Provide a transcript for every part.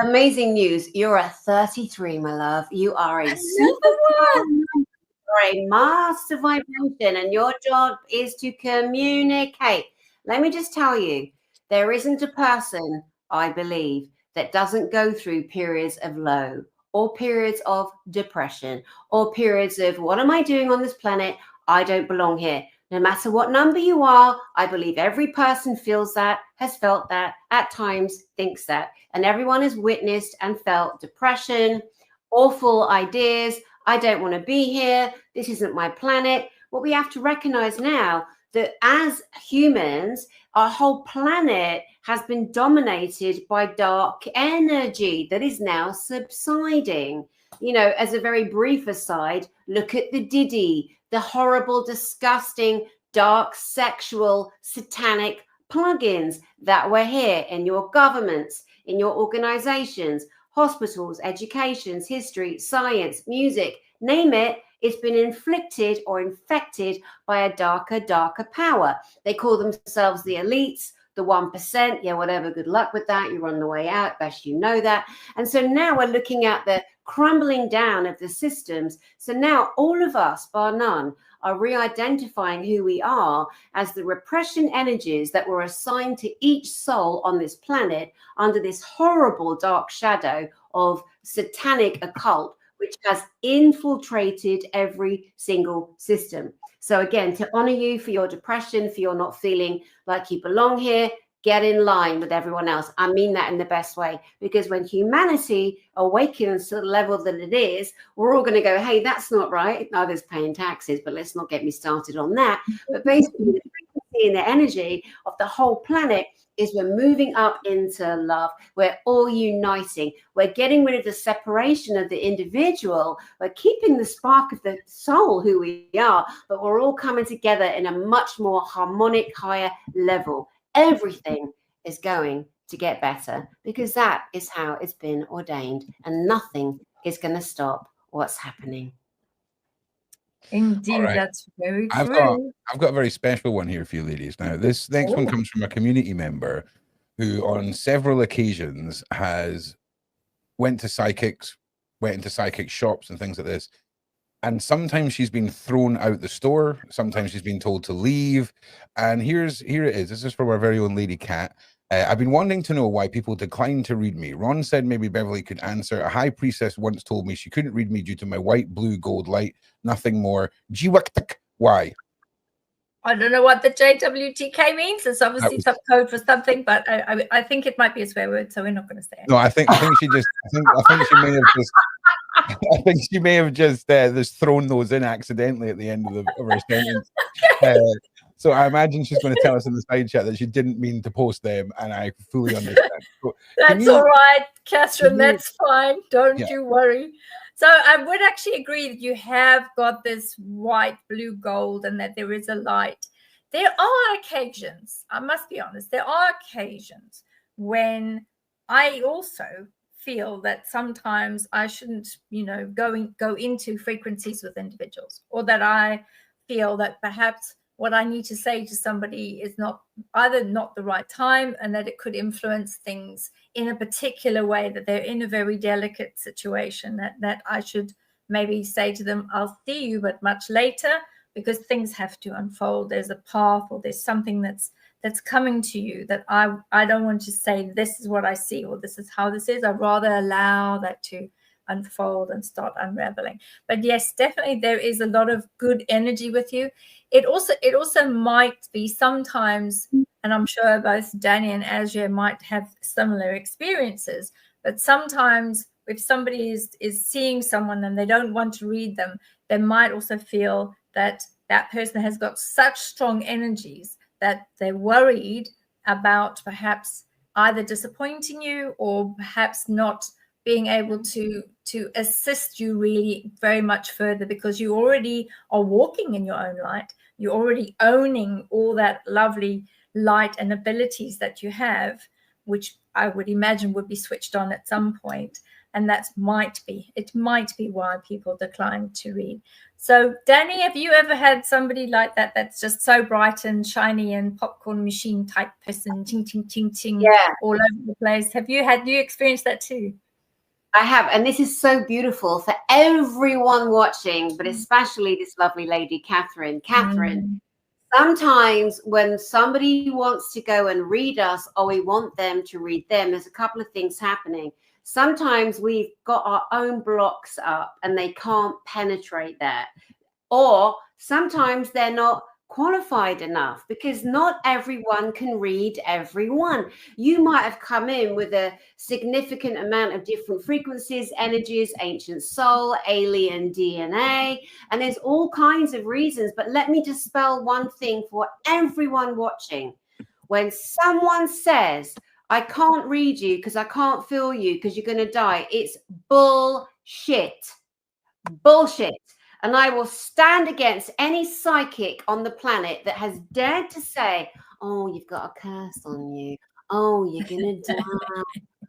amazing news. You're at 33, my love. You are a Another one. You're a master vibration, and your job is to communicate. Let me just tell you, there isn't a person, I believe, that doesn't go through periods of low or periods of depression or periods of what am I doing on this planet? I don't belong here. No matter what number you are, I believe every person feels that, has felt that, at times thinks that. And everyone has witnessed and felt depression, awful ideas. I don't want to be here. This isn't my planet. What we have to recognize now that as humans, our whole planet has been dominated by dark energy that is now subsiding. You know, as a very brief aside, look at the Diddy, the horrible, disgusting, dark, sexual, satanic plugins that were here in your governments, in your organizations, hospitals, educations, history, science, music, name it. It's been inflicted or infected by a darker power. They call themselves the elites, the 1%. Yeah, whatever. Good luck with that. You're on the way out. Best you know that. And so now we're looking at the crumbling down of the systems. So now all of us, bar none, are re-identifying who we are as the repression energies that were assigned to each soul on this planet under this horrible dark shadow of satanic occult, which has infiltrated every single system. So again, to honor you for your depression, for your not feeling like you belong here, get in line with everyone else. I mean that in the best way, because when humanity awakens to the level that it is, we're all going to go, hey, that's not right. Neither's paying taxes, but let's not get me started on that. But basically, the frequency and the energy of the whole planet is we're moving up into love. We're all uniting. We're getting rid of the separation of the individual. We're keeping the spark of the soul, who we are, but we're all coming together in a much more harmonic, higher level. Everything is going to get better because that is how it's been ordained, and nothing is going to stop what's happening. Indeed, Right. that's very true. I've got a very special one here for you ladies. Now, this next one comes from a community member who on several occasions has went to psychics, went into psychic shops and things like this. And sometimes she's been thrown out the store. Sometimes she's been told to leave. And here it is. This is from our very own Lady Cat. I've been wanting to know why people decline to read me. Ron said maybe Beverly could answer. A high priestess once told me she couldn't read me due to my white, blue, gold light. Nothing more. Why? I don't know what the JWTK means. It's obviously some code for something, but I think it might be a swear word, so we're not going to say it. No, I think she just. I think she may have just. I think she may have just thrown those in accidentally at the end of her sentence. So I imagine she's going to tell us in the side chat that she didn't mean to post them, and I fully understand. So that's all right, Catherine. That's fine. Don't you worry. So I would actually agree that you have got this white, blue, gold, and that there is a light. There are occasions, I must be honest, there are occasions when I also feel that sometimes I shouldn't, go into frequencies with individuals, or that I feel that perhaps what I need to say to somebody is not the right time, and that it could influence things in a particular way, that they're in a very delicate situation, that I should maybe say to them, I'll see you, but much later, because things have to unfold. There's a path, or there's something that's coming to you that I don't want to say, this is what I see, or this is how this is. I'd rather allow that to unfold and start unraveling. But yes, definitely there is a lot of good energy with you. It also might be sometimes, and I'm sure both Danny and Azure might have similar experiences, but sometimes if somebody is seeing someone and they don't want to read them, they might also feel that that person has got such strong energies that they're worried about perhaps either disappointing you, or perhaps not being able to assist you really very much further, because you already are walking in your own light. You're already owning all that lovely light and abilities that you have, which I would imagine would be switched on at some point. and it might be why people decline to read. So Danny, have you ever had somebody like that that's just so bright and shiny and popcorn machine type person, ting ting ting ting, all over the place? Have you experienced that too? I have, and this is so beautiful for everyone watching, but especially this lovely lady, Catherine. Sometimes when somebody wants to go and read us, or we want them to read them, there's a couple of things happening. Sometimes we've got our own blocks up and they can't penetrate that. Or sometimes they're not qualified enough, because not everyone can read everyone. You might have come in with a significant amount of different frequencies, energies, ancient soul, alien DNA, and there's all kinds of reasons. But let me just spell one thing for everyone watching. When someone says, I can't read you because I can't feel you because you're going to die, it's bullshit. Bullshit. And I will stand against any psychic on the planet that has dared to say, oh, you've got a curse on you. Oh, you're going to die.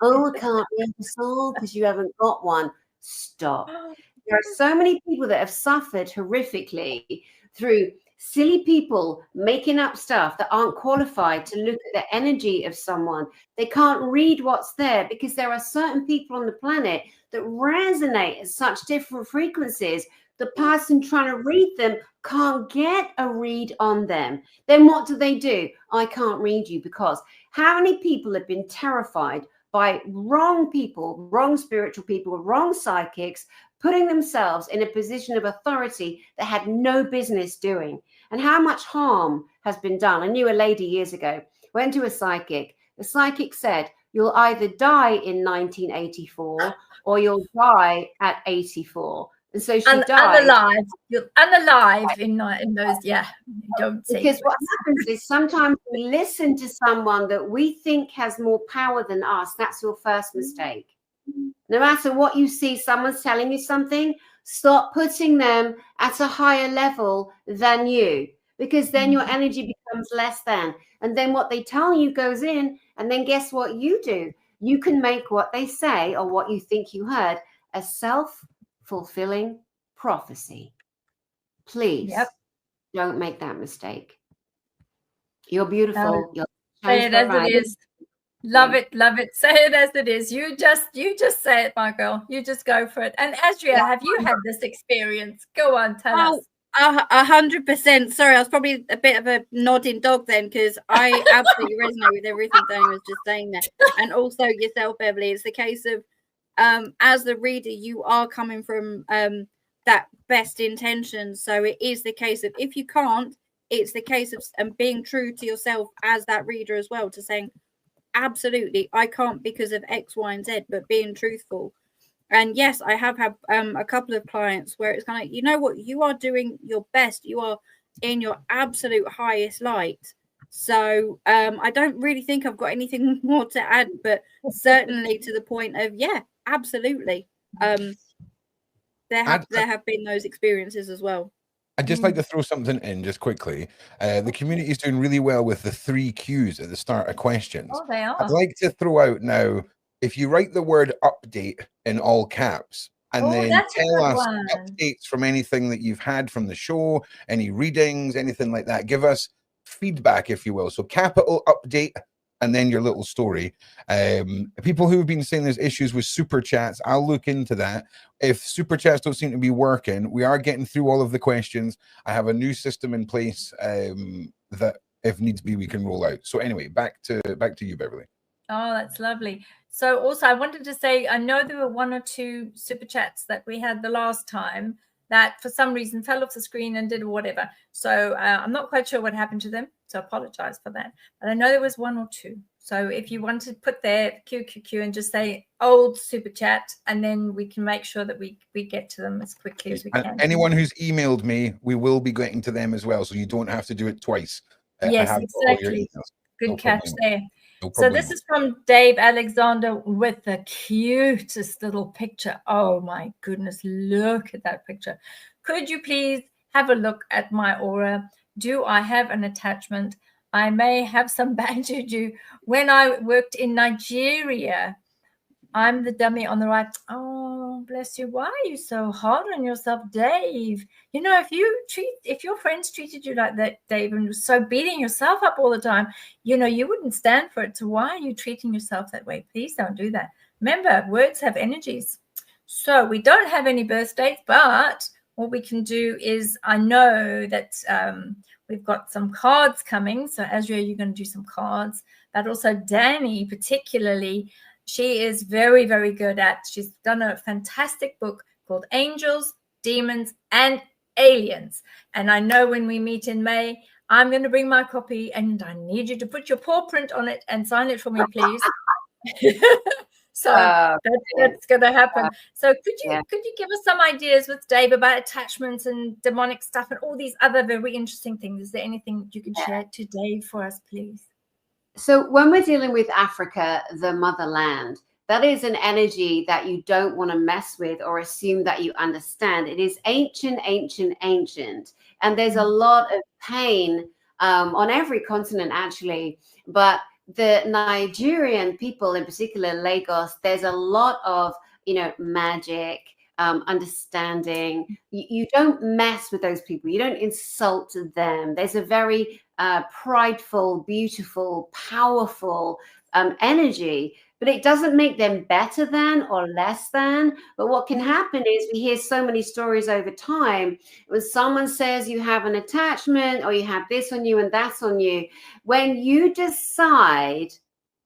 Oh, I can't read the soul because you haven't got one. Stop. There are so many people that have suffered horrifically through silly people making up stuff that aren't qualified to look at the energy of someone. They can't read what's there because there are certain people on the planet that resonate at such different frequencies. The person trying to read them can't get a read on them. Then what do? I can't read you because how many people have been terrified by wrong people, wrong spiritual people, wrong psychics, putting themselves in a position of authority that had no business doing? And how much harm has been done? I knew a lady years ago, went to a psychic. The psychic said, you'll either die in 1984 or you'll die at 84. And so she died. Unalive. You're unalive in those, don't say. Because what happens is sometimes we listen to someone that we think has more power than us. That's your first mistake. No matter what you see, someone's telling you something, stop putting them at a higher level than you, because then your energy becomes less than. And then what they tell you goes in, and then guess what you do? You can make what they say or what you think you heard a self-fulfilling prophecy. Please don't make that mistake. You're beautiful. You're say it as it is. Love it. Say it as it is. You just say it, my girl. You just go for it. And Adria, have you had this experience? Go on, tell us. 100%. Sorry, I was probably a bit of a nodding dog then, because I absolutely resonate with everything Danny was just saying there. And also yourself, Beverly. It's the case of as the reader, you are coming from that best intention. So it is the case of, if you can't, it's the case of being true to yourself as that reader as well, to saying, absolutely, I can't because of X, Y, and Z, but being truthful. And yes, I have had a couple of clients where it's kind of, you know what, you are doing your best. You are in your absolute highest light. So I don't really think I've got anything more to add, but certainly to the point of, yeah, absolutely. There have been those experiences as well. I'd just like to throw something in just quickly. The community is doing really well with the 3 Qs at the start of questions. Oh, they are. I'd like to throw out now, if you write the word update in all caps and then tell us updates from anything that you've had from the show, any readings, anything like that, give us feedback, if you will. So capital update and then your little story. People who have been saying there's issues with super chats, I'll look into that. If super chats don't seem to be working, we are getting through all of the questions. I have a new system in place that if needs be, we can roll out. So anyway, back to you, Beverly. Oh, that's lovely. So also I wanted to say, I know there were 1 or 2 super chats that we had the last time that for some reason fell off the screen and did whatever. So I'm not quite sure what happened to them. So I apologize for that. But I know there was 1 or 2. So if you want to put their QQQ and just say old super chat, and then we can make sure that we get to them as quickly as we can. Anyone who's emailed me, we will be getting to them as well. So you don't have to do it twice. Yes, exactly. Good catch there. So this is from Dave Alexander with the cutest little picture. Oh my goodness, look at that picture. Could you please have a look at my aura? Do I have an attachment? I may have some bad juju. When I worked in Nigeria, I'm the dummy on the right. Oh, bless you. Why are you so hard on yourself, Dave? You know, if your friends treated you like that, Dave, and you're so beating yourself up all the time, you know, you wouldn't stand for it. So why are you treating yourself that way? Please don't do that. Remember, words have energies. So we don't have any birth dates, but what we can do is, I know that we've got some cards coming. So Azria, you're going to do some cards, but also Danny particularly. She is very, very good she's done a fantastic book called Angels, Demons, and Aliens. And I know when we meet in May, I'm going to bring my copy, and I need you to put your paw print on it and sign it for me, please. So that's going to happen. So could you give us some ideas with Dave about attachments and demonic stuff and all these other very interesting things? Is there anything you can share to Dave for us, please? So when we're dealing with Africa, the motherland, that is an energy that you don't want to mess with or assume that you understand. It is ancient, ancient, ancient. And there's a lot of pain on every continent, actually. But the Nigerian people, in particular, Lagos, there's a lot of, magic, understanding. You don't mess with those people. You don't insult them. There's a very prideful, beautiful, powerful energy, but it doesn't make them better than or less than. But what can happen is we hear so many stories over time when someone says you have an attachment or you have this on you and that's on you. When you decide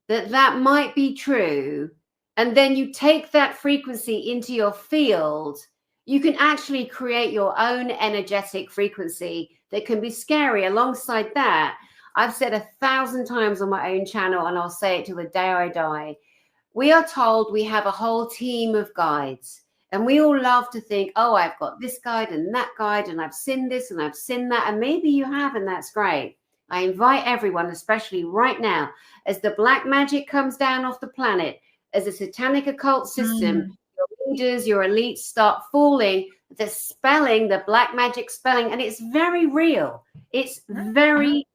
that that might be true, and then you take that frequency into your field, you can actually create your own energetic frequency that can be scary. Alongside that, I've said 1,000 times on my own channel, and I'll say it till the day I die. We are told we have a whole team of guides, and we all love to think, oh, I've got this guide and that guide, and I've seen this and I've seen that, and maybe you have, and that's great. I invite everyone, especially right now, as the black magic comes down off the planet, as a satanic occult system, your leaders, your elites start falling, the spelling, the black magic spelling, and it's very real. It's very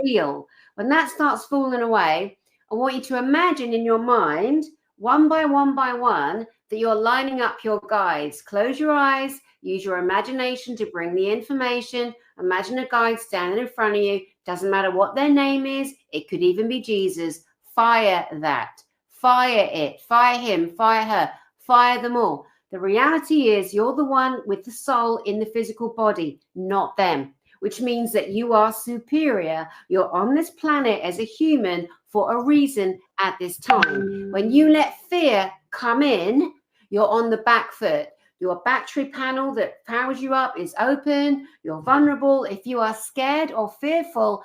real. When that starts falling away, I want you to imagine in your mind, one by one, that you're lining up your guides. Close your eyes, use your imagination to bring the information. Imagine a guide standing in front of you. Doesn't matter what their name is. It could even be Jesus. Fire that. Fire it. Fire him. Fire her. Fire them all. The reality is you're the one with the soul in the physical body, not them, which means that you are superior. You're on this planet as a human for a reason at this time. When you let fear come in, you're on the back foot. Your battery panel that powers you up is open. You're vulnerable. If you are scared or fearful,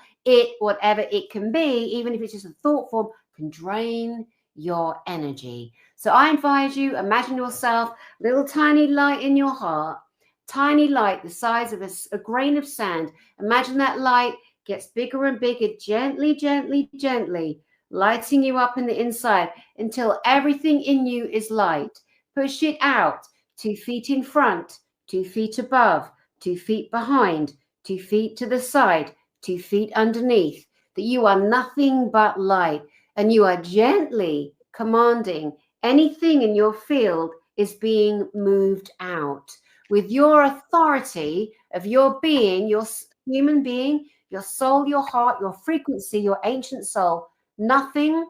whatever it can be, even if it's just a thought form, can drain your energy. So I advise you, imagine yourself, little tiny light in your heart, tiny light the size of a grain of sand. Imagine that light gets bigger and bigger, gently, gently, gently, lighting you up in the inside until everything in you is light. Push it out, 2 feet in front, 2 feet above, 2 feet behind, 2 feet to the side, 2 feet underneath, that you are nothing but light, and you are gently commanding anything in your field is being moved out. With your authority of your being, your human being, your soul, your heart, your frequency, your ancient soul, nothing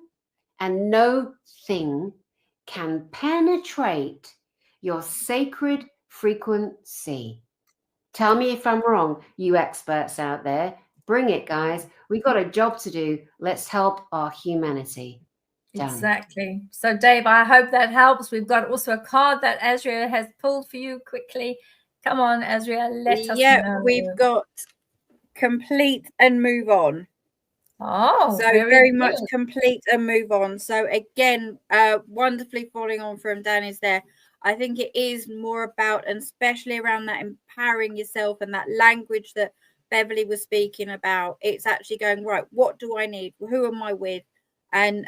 and no thing can penetrate your sacred frequency. Tell me if I'm wrong, you experts out there. Bring it, guys. We got a job to do. Let's help our humanity. Done. Exactly. So, Dave, I hope that helps. We've got also a card that Azria has pulled for you quickly. Come on, Azria, let us know. Yeah, we've got complete and move on. Oh, so very much complete and move on. So again, wonderfully following on from Danny's there. I think it is more about, and especially around that empowering yourself and that language that Beverly was speaking about. It's actually going, right, what do I need? Who am I with? And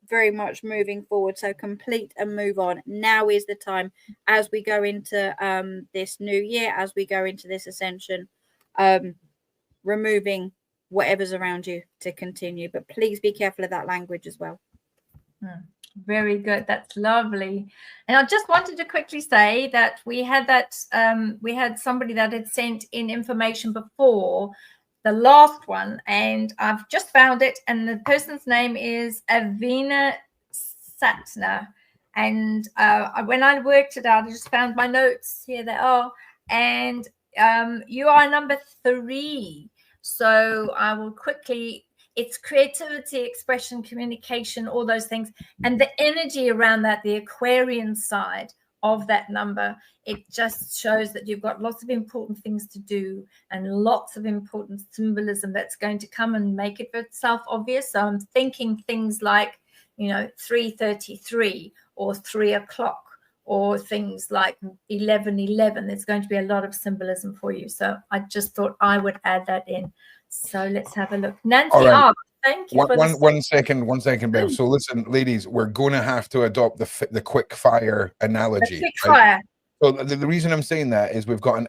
very much moving forward. So complete and move on. Now is the time as we go into this new year, as we go into this ascension, removing whatever's around you to continue. But please be careful of that language as well. Very good. That's lovely. And I just wanted to quickly say that we had somebody that had sent in information before the last one, and I've just found it, and the person's name is Avina Satna. And when I worked it out, I just found my notes. Here they are. And you are number 3. So I will quickly, it's creativity, expression, communication, all those things. And the energy around that, the Aquarian side of that number, it just shows that you've got lots of important things to do and lots of important symbolism that's going to come and make it itself obvious. So I'm thinking things like, 3:33 or 3 o'clock, or things like 11:11. There's going to be a lot of symbolism for you. So I just thought I would add that in. So let's have a look. Nancy, right. thank you. One second, Bev. So listen, ladies, we're going to have to adopt the quick fire analogy. Quick fire. So the reason I'm saying that is we've got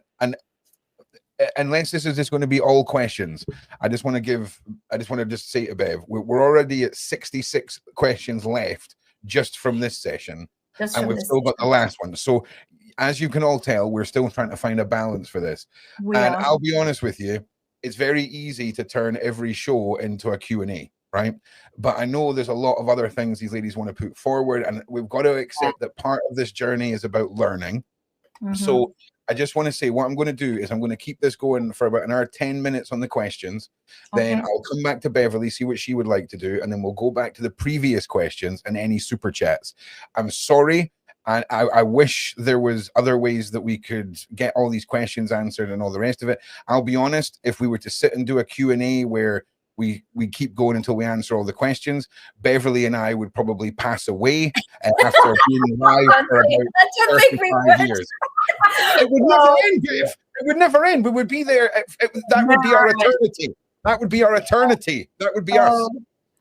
unless this is just going to be all questions, I just want to just say to Bev, we're already at 66 questions left just from this session, and we've still got the last one. So as you can all tell, we're still trying to find a balance for this. I'll be honest with you, it's very easy to turn every show into a Q&A, right? But I know there's a lot of other things these ladies want to put forward, and we've got to accept that part of this journey is about learning. So I just want to say what I'm going to do is I'm going to keep this going for about an hour, 10 minutes on the questions. Then I'll come back to Beverly, see what she would like to do, and then we'll go back to the previous questions and any super chats. I'm sorry. I wish there was other ways that we could get all these questions answered and all the rest of it. I'll be honest, if we were to sit and do a Q&A where we keep going until we answer all the questions, Beverly and I would probably pass away after being live for about 35 years. It would never end, Bev. It would never end. We would be there. That would be our eternity. That would be our eternity. That would be us.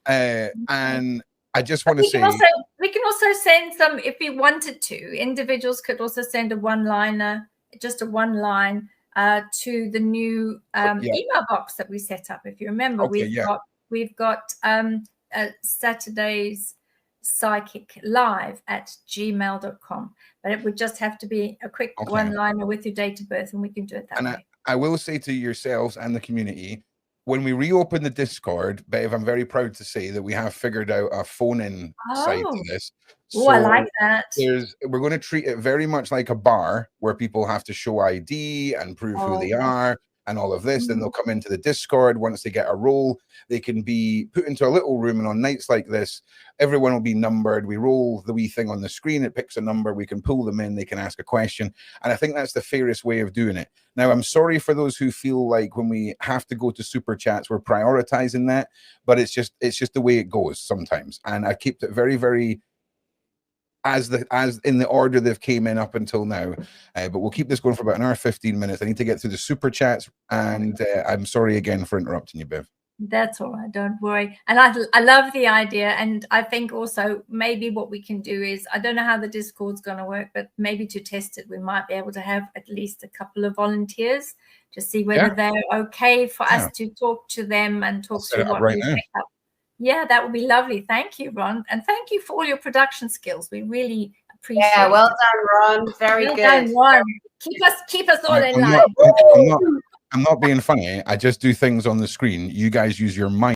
And I just want to say, we can also send some, if we wanted to. Individuals could also send a one-liner, just a one-line to the new email box that we set up. If you remember, we've got Saturday's Psychic Live at gmail.com. But it would just have to be a quick one-liner with your date of birth, and we can do it that way. I will say to yourselves and the community, when we reopen the Discord, Bev, I'm very proud to say that we have figured out a phone-in side to this. So I like that. We're going to treat it very much like a bar where people have to show ID and prove who they are and all of this. Then they'll come into the Discord. Once they get a role, they can be put into a little room. And on nights like this, everyone will be numbered. We roll the wee thing on the screen. It picks a number. We can pull them in. They can ask a question. And I think that's the fairest way of doing it. Now, I'm sorry for those who feel like when we have to go to super chats, we're prioritizing that. But it's just the way it goes sometimes. And I've kept it very, very as in the order they've came in up until now, but we'll keep this going for about an hour 15 minutes. I need to get through the super chats, and I'm sorry again for interrupting you, Bev. That's all right, don't worry. And I love the idea, and I think also maybe what we can do is, I don't know how the Discord's going to work, but maybe to test it, we might be able to have at least a couple of volunteers to see whether they're okay for us to talk to them and talk through what we pick up. Yeah, that would be lovely. Thank you, Ron. And thank you for all your production skills. We really appreciate it. Yeah, well done, Ron. Very good. Done, Ron. Keep us all in line. I'm not being funny. I just do things on the screen. You guys use your mind.